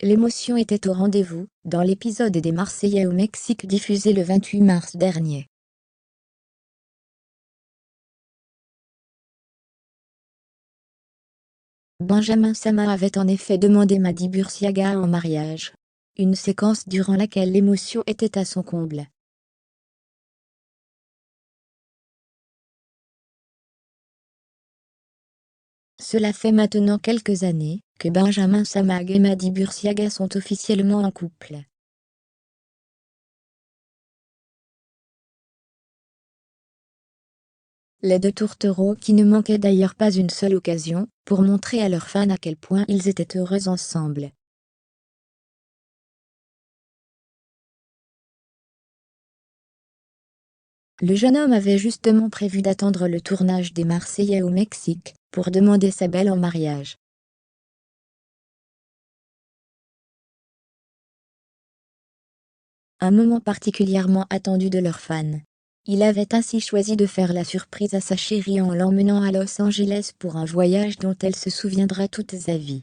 L'émotion était au rendez-vous, dans l'épisode des Marseillais au Mexique diffusé le 28 mars dernier. Benjamin Sama avait en effet demandé Mady Bursiaga en mariage. Une séquence durant laquelle l'émotion était à son comble. Cela fait maintenant quelques années que Benjamin Samag et Mady Bursiaga sont officiellement en couple. Les deux tourtereaux qui ne manquaient d'ailleurs pas une seule occasion pour montrer à leurs fans à quel point ils étaient heureux ensemble. Le jeune homme avait justement prévu d'attendre le tournage des Marseillais au Mexique pour demander sa belle en mariage. Un moment particulièrement attendu de leurs fans. Il avait ainsi choisi de faire la surprise à sa chérie en l'emmenant à Los Angeles pour un voyage dont elle se souviendra toute sa vie.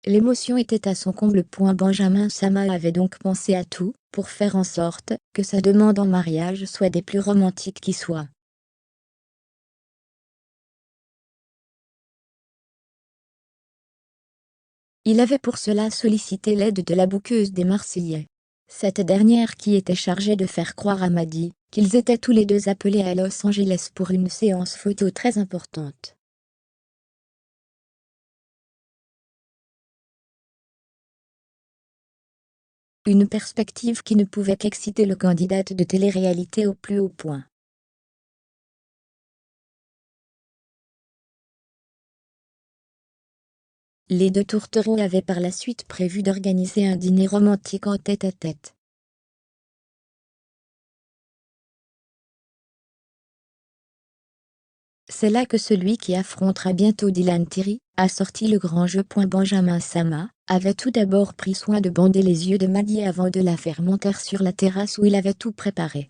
L'émotion était à son comble. Benjamin Sama avait donc pensé à tout pour faire en sorte que sa demande en mariage soit des plus romantiques qui soient. Il avait pour cela sollicité l'aide de la bookeuse des Marseillais. Cette dernière qui était chargée de faire croire à Mady qu'ils étaient tous les deux appelés à Los Angeles pour une séance photo très importante. Une perspective qui ne pouvait qu'exciter le candidat de télé-réalité au plus haut point. Les deux tourtereaux avaient par la suite prévu d'organiser un dîner romantique en tête-à-tête. C'est là que celui qui affrontera bientôt Dylan Thierry a sorti le grand jeu. Benjamin Sama avait tout d'abord pris soin de bander les yeux de Mady avant de la faire monter sur la terrasse où il avait tout préparé.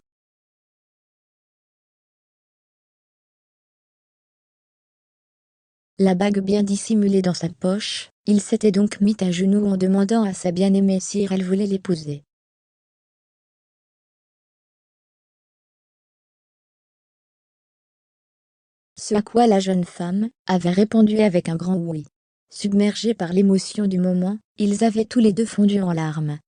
La bague bien dissimulée dans sa poche, il s'était donc mis à genoux en demandant à sa bien-aimée si elle voulait l'épouser. Ce à quoi la jeune femme avait répondu avec un grand oui. Submergés par l'émotion du moment, ils avaient tous les deux fondu en larmes.